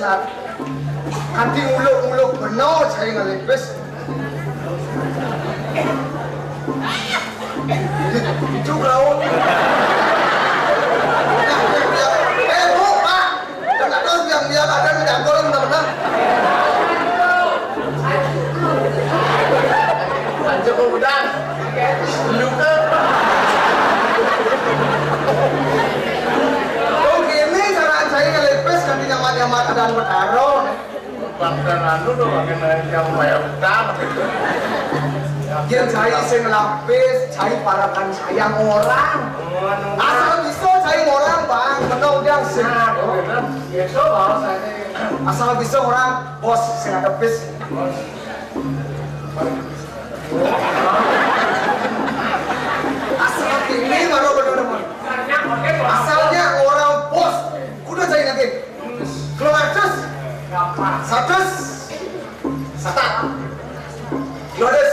lah kanti uluk-uluk benar cai ngalepes itu kau bu pak jangan terus biang ada tidak golong benar-benar lanjut udah luka oh gini cara cai ngalepes kanti nyamat-nyamat ada bertaruh bangsa lalu tuh makin yang bayar utang dia cai sing lapis cai parakan sayang orang asal bisa cai orang bang menang dia sing asal bisa orang bos sing ada bis asal ini baru benar-benar asalnya orang bos kudu cai nanti keluar terus Satus, Sata, Lodes.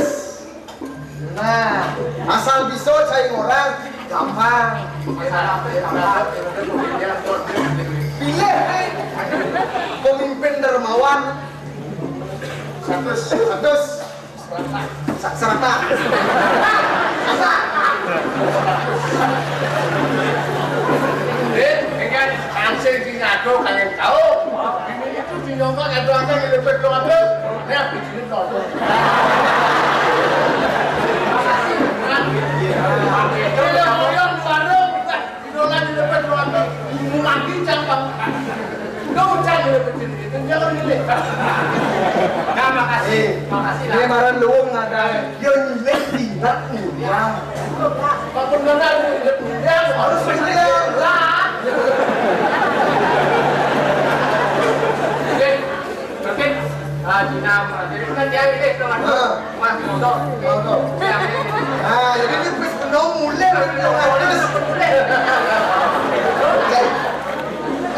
Nah, asal bisa cai orang gampang. Pilih pemimpin dermawan. Satus, Saksarata, Sata. Dengan hasil dinado kalian tahu. Nyongkak itu aja ngelepet lo aja, ini habis ini nonton. Itu yang koyon baru kita videonya dilepet lo aja, lagi cangkang. Kau cang dilepet itu jangan milih. Nah makasih. Ini maran luang ada, dia nyilek tidak uang. Kalau benar nyilek uang harus milih lah. Jadi kan dia ini teman mas motor. Ah, jadi ini bis penuh mulai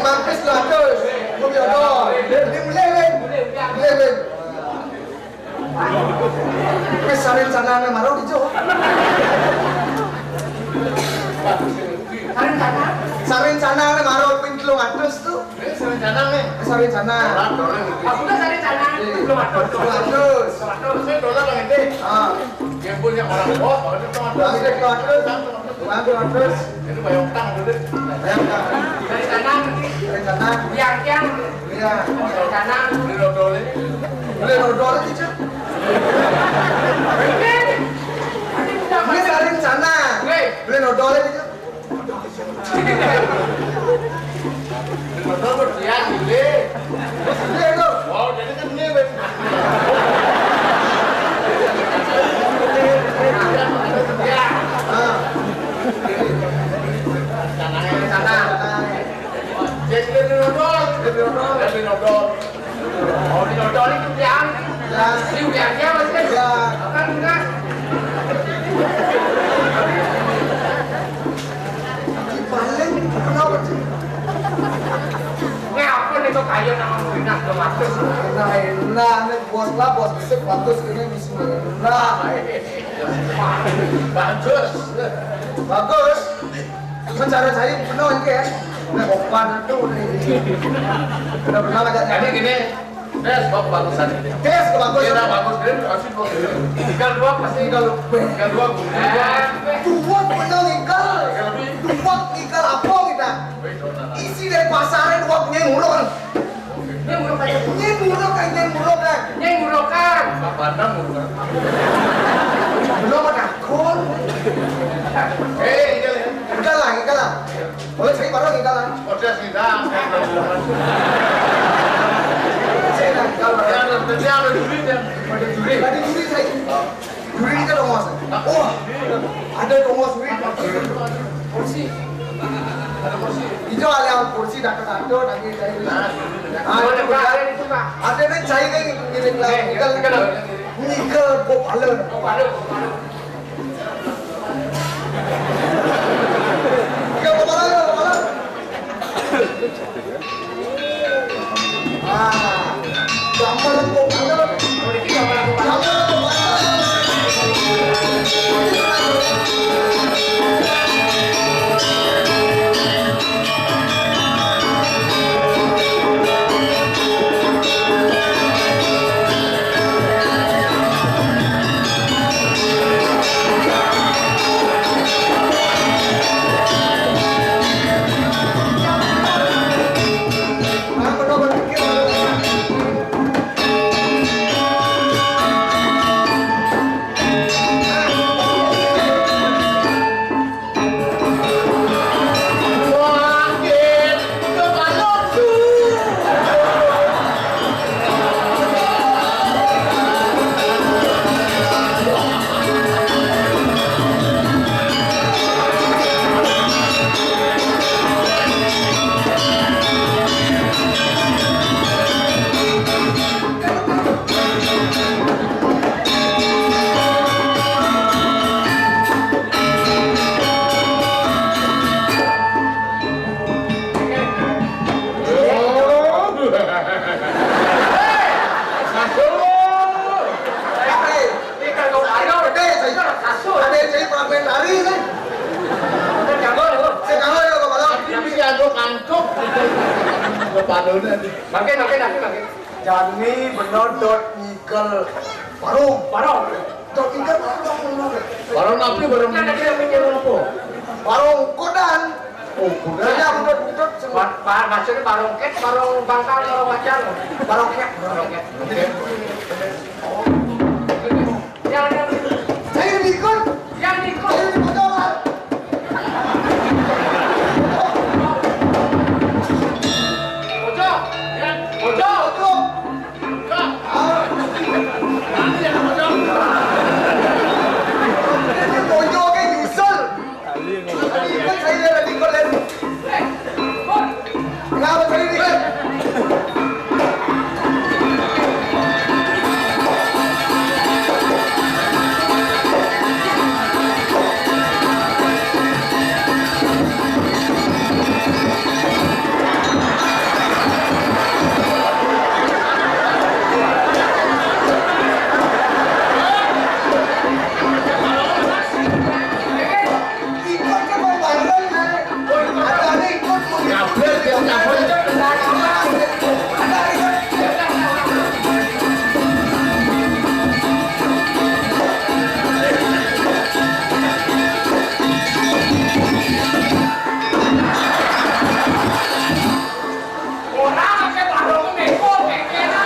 mampis lah terus. Ini mulai. Bis sarin sana marau hijau. Sarin sana marau pintu atas tuh. Sarin sana. Aku udah sarin sana. Belum atus. Saya dolar yang ini. Yang punya orang bos, kalau itu atus. Itu bayar utang dulu. Sarin sana. Yang. Iya. Sarin sana. Beli dodol itu. Ini sarin sana. Beli dodol itu. Betul dia gile. Gile itu. Wow, jadi kan ini wes. Ya. Sana. Jadi nodol. Oh, di nodol itu yang. Ini uangnya masih ya. Kan enggak. Balik kenapa sih? Ngapa nih kok kayu nama minat kematus? Nah, nih bos besok bagus ini bismillah. Bagus. Mencari saya penuh ini ya. Nah, opan itu nih. Udah pernah ngajak jadi gini. Tes bagusan. Tes bagus. Kita bagus kan pasti bagus. Tinggal dua pasti tinggal dua. Dua penuh ikan. Dua ikan apa kita? Isi dari pasaran uang nyemurok. Nyemurok kan. Pandang murok. Belum ada akun. Ikan lah. Boleh saya barang ikan lah. Udah sidang. Ada juri saya. Juri kita dong mas. Oh, ada dong mas juri. Kursi. Ada kursi. Hijau alias kursi dapat ada lagi saya. Ada nih saya ini ngirim lagi. Nikel popalen. Makin. Jani bener dot nikel barong dot nikel barong Barang napi barang ini mikir apa? barong kodan Oh, kuda. saya bener bener Maksudnya barang ket, barang bangkal, barang wajar. barong ket Yang saya nikel yang nikah. saya di potongan Ojo, ojo. ojo ini ojo kayak nyusul tadi kan saya ada nikel dan kenapa saya nikel ikut kan mau bareng ada ikut mau Kabel dia kabel. ada ikut Orang pakai barang meko, kekena.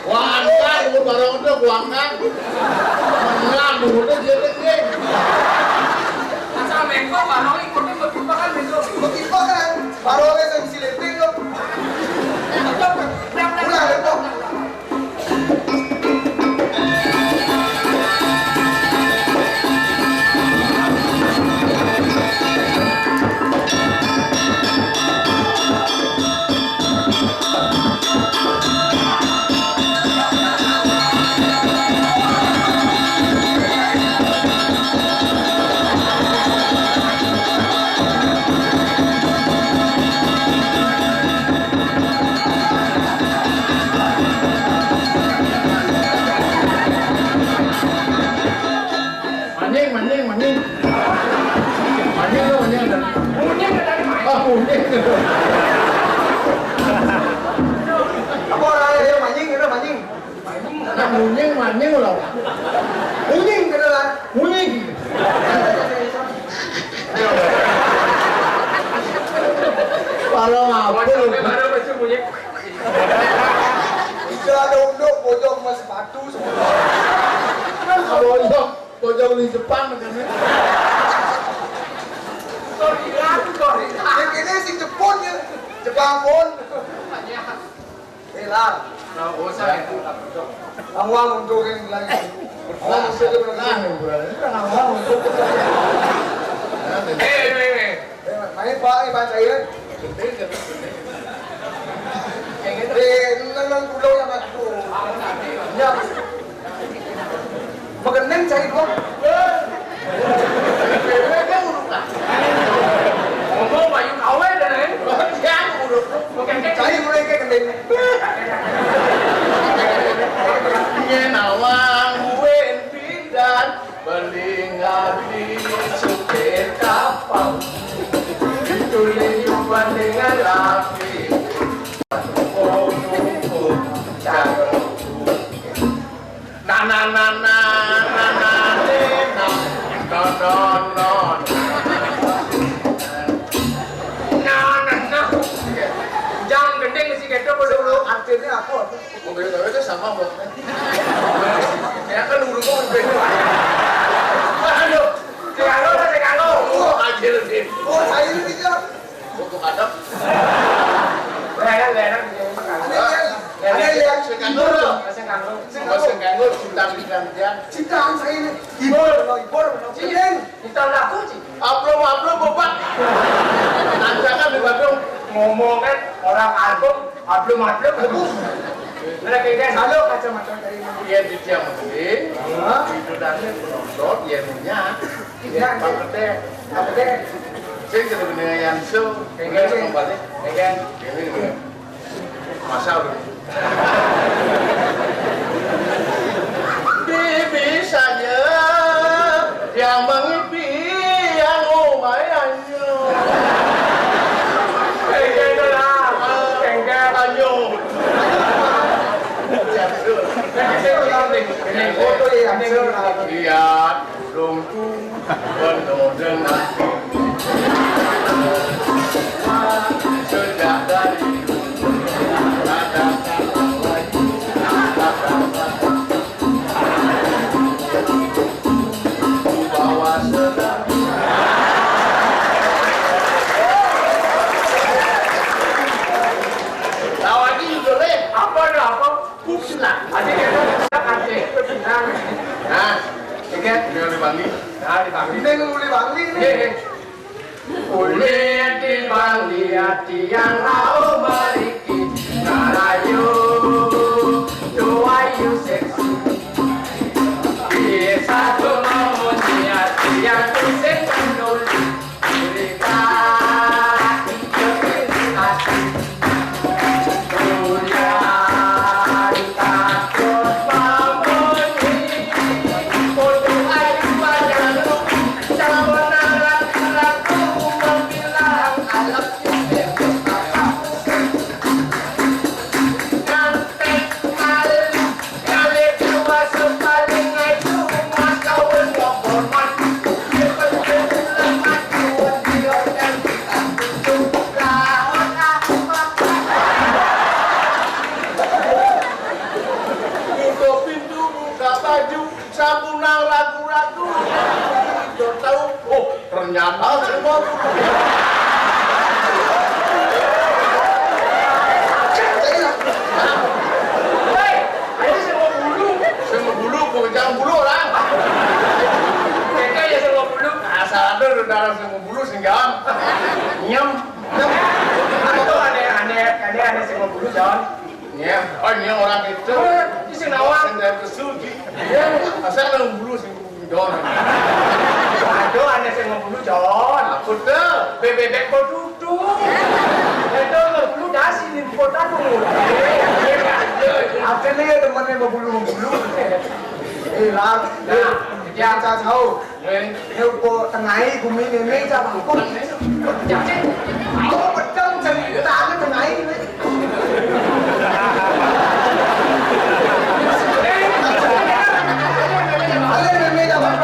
Wah, angkat, barang itu gua angkat. Menang, dulu dia lagi. Asal meko barang ikutnya berjumpa kan meko. begitu kan baru saya bisa leting loh pulang itu Maning. Maning ada. Munyeng dari mana? Oh, munyeng. apa orang yang mancing itu mancing Nah, munyeng lah. mancing gitu lah Munyeng. Kalau apa lu? itu ada unduk pojok sama sepatu semua Kalau itu pojok di Jepang macamnya. yang ini si Jepun ya Jepang pun lah awang untuk yang lagi awang sudah berlalu main pak ini pak saya nang pulau yang aku ya makan cari kok Ngomong bayu kawe dan lain. cari mulai kayak kendeng Nawang wen pidan belingan di supir kapal itu liupan dengan api oh jatuh na jangan gendeng si keto dulu artinya apa mobil itu sama bosnya ya kan urung beda aduh Tekalo akhir sih oh saya ini tidak untuk adab ada yang Sekanggur cintaan saya ini ibor cingen kita laku sih upload bobat ancakan di Bandung ngomong kan orang album upload mereka kayak halo kacamata dari dia di tiap mungkin itu dari penonton dia punya ya paketnya saya kita dengan yang show kayak kembali kayak ini masa udah bisanya yang mengimpi yang lumayannya kayak gitu lah ini foto yang lihat burungku penuh dengan sejak dari ada lagi bawa sedang lagi boleh apa puslah ada nah tiket dipanggil ini nguli bangli nih kulit dipanggil hati yang rau beriki ngarayu doayu seksi bisa tuh memuji hati yang kusik menulis berikan hati ternyata semua semua bulu jangan bulu orang mereka ya semua bulu asal ada darah semua bulu sehingga nyem itu aneh semua bulu John nyem nyem orang itu di sini awak sendiri kesugi asal ada bulu semua John aduh aneh semua bulu John aku tuh bebek kau duduk itu bulu dasi di kota tuh akhirnya ya temennya membulu lah yang saya tahu nếu cô thằng ấy của mình nên ra bằng cung có một trăm chân ta cái thằng ấy lên mình ra bằng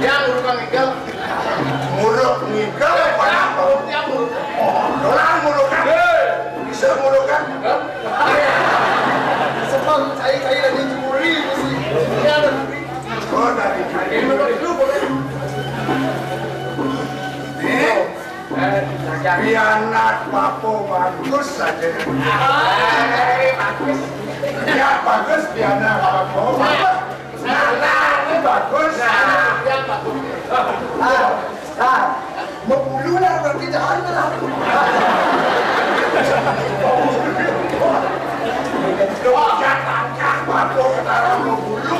yang urukan ngigel muruk ngigel yang muruk orang murukan bisa murukan sebab saya lagi curi mesti ya dari ini itu boleh anak papo bagus saja bagus ya bagus anak papo anak bagus yang bagus mau bulu lah berarti jangan lah jangan papo ketara mau bulu